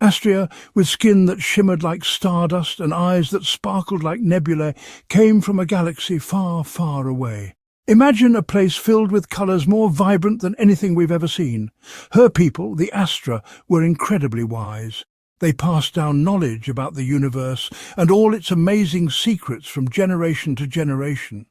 Astrea, with skin that shimmered like stardust and eyes that sparkled like nebulae, came from a galaxy far, far away. Imagine a place filled with colours more vibrant than anything we've ever seen. Her people, the Astra, were incredibly wise. They passed down knowledge about the universe and all its amazing secrets from generation to generation.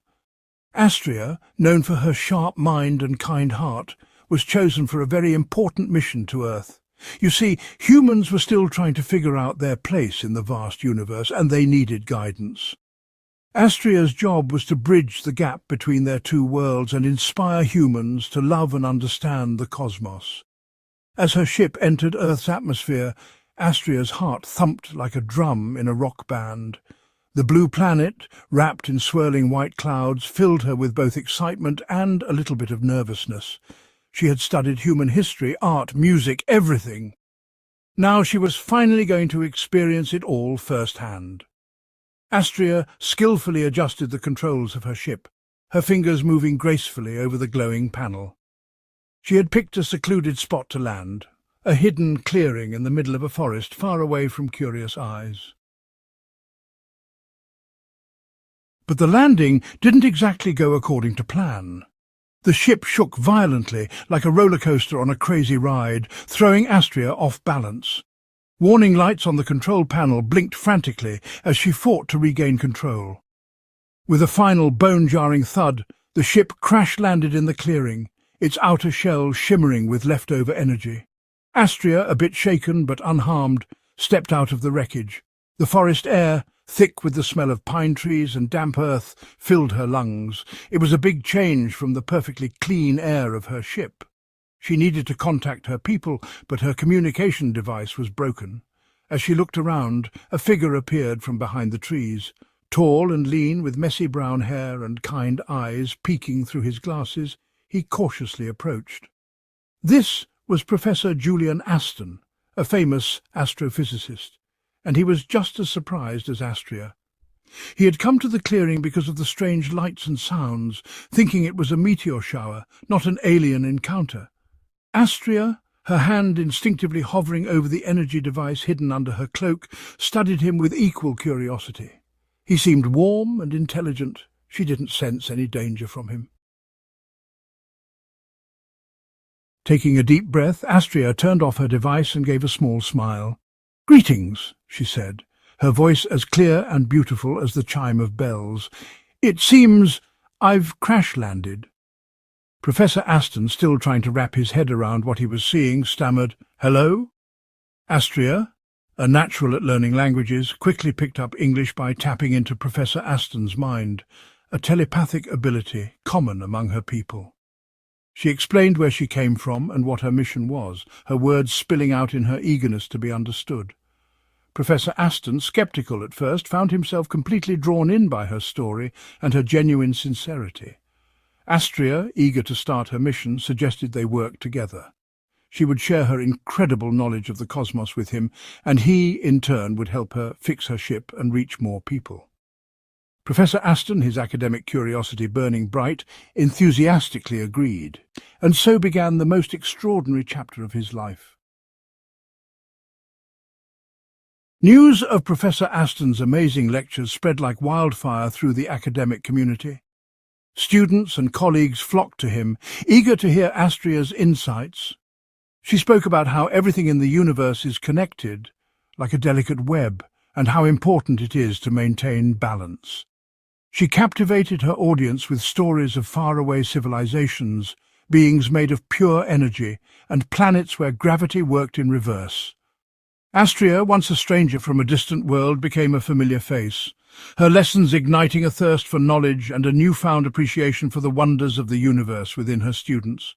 Astrea, known for her sharp mind and kind heart, was chosen for a very important mission to Earth. You see, humans were still trying to figure out their place in the vast universe, and they needed guidance. Astrea's job was to bridge the gap between their two worlds and inspire humans to love and understand the cosmos. As her ship entered Earth's atmosphere, Astrea's heart thumped like a drum in a rock band. The blue planet, wrapped in swirling white clouds, filled her with both excitement and a little bit of nervousness. She had studied human history, art, music, everything. Now she was finally going to experience it all firsthand. Astrea skillfully adjusted the controls of her ship, her fingers moving gracefully over the glowing panel. She had picked a secluded spot to land, a hidden clearing in the middle of a forest far away from curious eyes. But the landing didn't exactly go according to plan. The ship shook violently, like a roller coaster on a crazy ride, throwing Astrea off balance. Warning lights on the control panel blinked frantically as she fought to regain control. With a final bone-jarring thud, the ship crash-landed in the clearing, its outer shell shimmering with leftover energy. Astrea, a bit shaken but unharmed, stepped out of the wreckage. The forest air, thick with the smell of pine trees and damp earth, filled her lungs. It was a big change from the perfectly clean air of her ship. She needed to contact her people, but her communication device was broken. As she looked around, a figure appeared from behind the trees. Tall and lean, with messy brown hair and kind eyes peeking through his glasses, he cautiously approached. This was Professor Julian Aston, a famous astrophysicist, and he was just as surprised as Astrea. He had come to the clearing because of the strange lights and sounds, thinking it was a meteor shower, not an alien encounter. Astrea, her hand instinctively hovering over the energy device hidden under her cloak, studied him with equal curiosity. He seemed warm and intelligent. She didn't sense any danger from him. Taking a deep breath, Astrea turned off her device and gave a small smile. "Greetings," she said, her voice as clear and beautiful as the chime of bells. "It seems I've crash-landed." Professor Aston, still trying to wrap his head around what he was seeing, stammered, "Hello?" Astrea, a natural at learning languages, quickly picked up English by tapping into Professor Aston's mind, a telepathic ability common among her people. She explained where she came from and what her mission was, her words spilling out in her eagerness to be understood. Professor Aston, sceptical at first, found himself completely drawn in by her story and her genuine sincerity. Astrea, eager to start her mission, suggested they work together. She would share her incredible knowledge of the cosmos with him, and he, in turn, would help her fix her ship and reach more people. Professor Aston, his academic curiosity burning bright, enthusiastically agreed, and so began the most extraordinary chapter of his life. News of Professor Aston's amazing lectures spread like wildfire through the academic community. Students and colleagues flocked to him, eager to hear Astrea's insights. She spoke about how everything in the universe is connected, like a delicate web, and how important it is to maintain balance. She captivated her audience with stories of faraway civilizations, beings made of pure energy, and planets where gravity worked in reverse. Astrea, once a stranger from a distant world, became a familiar face, her lessons igniting a thirst for knowledge and a newfound appreciation for the wonders of the universe within her students.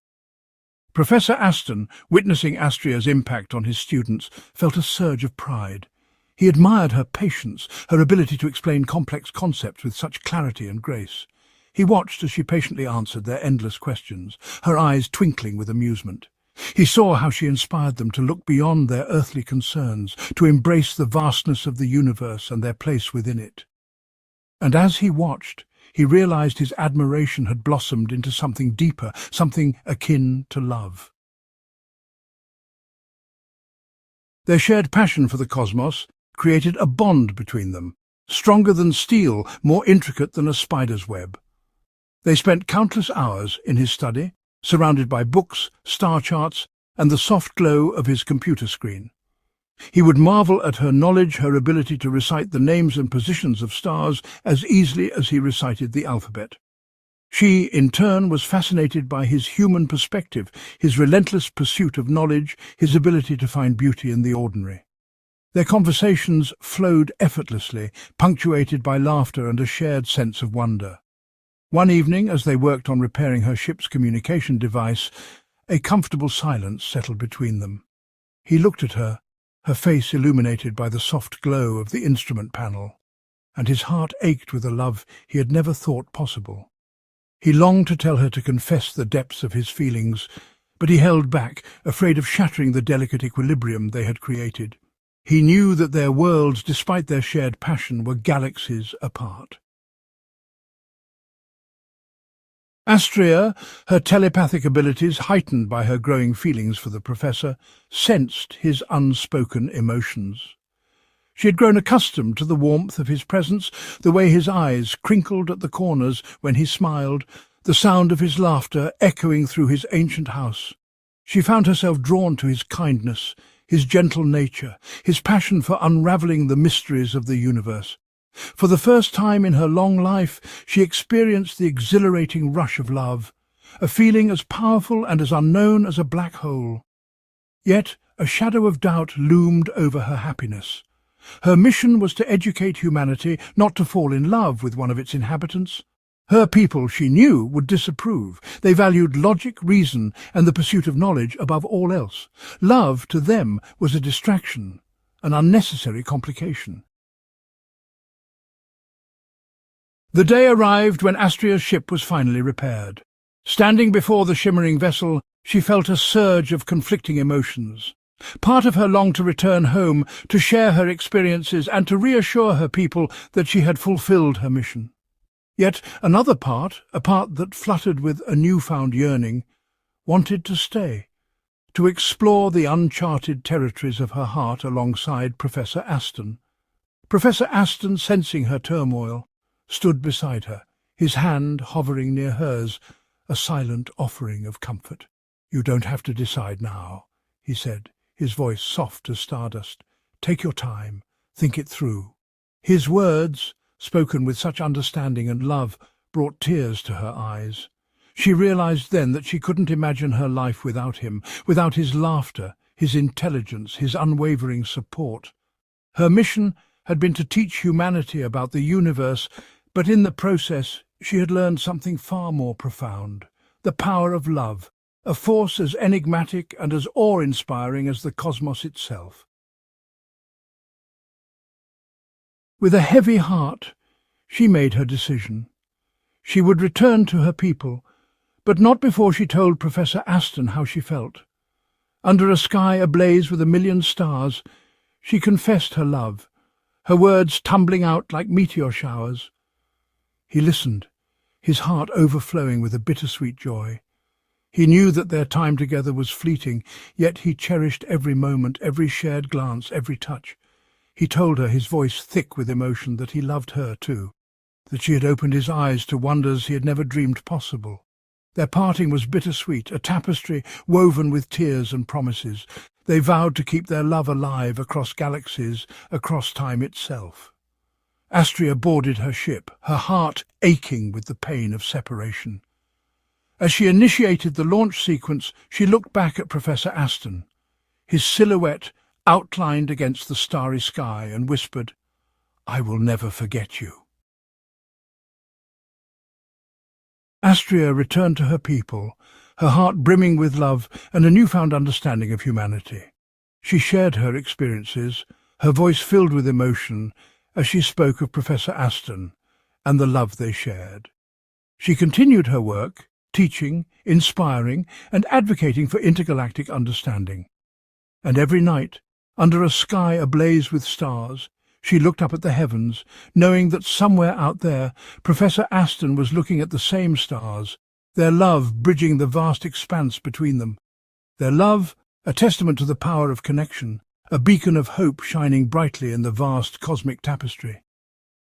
Professor Aston, witnessing Astrea's impact on his students, felt a surge of pride. He admired her patience, her ability to explain complex concepts with such clarity and grace. He watched as she patiently answered their endless questions, her eyes twinkling with amusement. He saw how she inspired them to look beyond their earthly concerns, to embrace the vastness of the universe and their place within it. And as he watched, he realized his admiration had blossomed into something deeper, something akin to love. Their shared passion for the cosmos created a bond between them, stronger than steel, more intricate than a spider's web. They spent countless hours in his study, surrounded by books, star charts, and the soft glow of his computer screen. He would marvel at her knowledge, her ability to recite the names and positions of stars as easily as he recited the alphabet. She, in turn, was fascinated by his human perspective, his relentless pursuit of knowledge, his ability to find beauty in the ordinary. Their conversations flowed effortlessly, punctuated by laughter and a shared sense of wonder. One evening, as they worked on repairing her ship's communication device, a comfortable silence settled between them. He looked at her, her face illuminated by the soft glow of the instrument panel, and his heart ached with a love he had never thought possible. He longed to tell her to confess the depths of his feelings, but he held back, afraid of shattering the delicate equilibrium they had created. He knew that their worlds, despite their shared passion, were galaxies apart. Astrea, her telepathic abilities heightened by her growing feelings for the professor, sensed his unspoken emotions. She had grown accustomed to the warmth of his presence, the way his eyes crinkled at the corners when he smiled, the sound of his laughter echoing through his ancient house. She found herself drawn to his kindness, his gentle nature, his passion for unravelling the mysteries of the universe. For the first time in her long life, she experienced the exhilarating rush of love, a feeling as powerful and as unknown as a black hole. Yet a shadow of doubt loomed over her happiness. Her mission was to educate humanity, not to fall in love with one of its inhabitants. Her people, she knew, would disapprove. They valued logic, reason, and the pursuit of knowledge above all else. Love, to them, was a distraction, an unnecessary complication. The day arrived when Astrea's ship was finally repaired. Standing before the shimmering vessel, she felt a surge of conflicting emotions. Part of her longed to return home, to share her experiences, and to reassure her people that she had fulfilled her mission. Yet another part, a part that fluttered with a newfound yearning, wanted to stay, to explore the uncharted territories of her heart alongside Professor Aston. Professor Aston, sensing her turmoil, stood beside her, his hand hovering near hers, a silent offering of comfort. "You don't have to decide now," he said, his voice soft as stardust. "Take your time, think it through." His words, spoken with such understanding and love, brought tears to her eyes. She realized then that she couldn't imagine her life without him, without his laughter, his intelligence, his unwavering support. Her mission had been to teach humanity about the universe, but in the process she had learned something far more profound: the power of love, a force as enigmatic and as awe-inspiring as the cosmos itself. With a heavy heart, she made her decision. She would return to her people, but not before she told Professor Aston how she felt. Under a sky ablaze with 1,000,000 stars, she confessed her love, her words tumbling out like meteor showers. He listened, his heart overflowing with a bittersweet joy. He knew that their time together was fleeting, yet he cherished every moment, every shared glance, every touch. He told her, his voice thick with emotion, that he loved her too, that she had opened his eyes to wonders he had never dreamed possible. Their parting was bittersweet, a tapestry woven with tears and promises. They vowed to keep their love alive across galaxies, across time itself. Astrea boarded her ship, her heart aching with the pain of separation. As she initiated the launch sequence, she looked back at Professor Aston, his silhouette outlined against the starry sky, and whispered, "I will never forget you." Astrea returned to her people, her heart brimming with love and a newfound understanding of humanity. She shared her experiences, her voice filled with emotion, as she spoke of Professor Aston and the love they shared. She continued her work, teaching, inspiring, and advocating for intergalactic understanding. And every night, under a sky ablaze with stars, she looked up at the heavens, knowing that somewhere out there, Professor Aston was looking at the same stars, their love bridging the vast expanse between them. Their love, a testament to the power of connection, a beacon of hope shining brightly in the vast cosmic tapestry.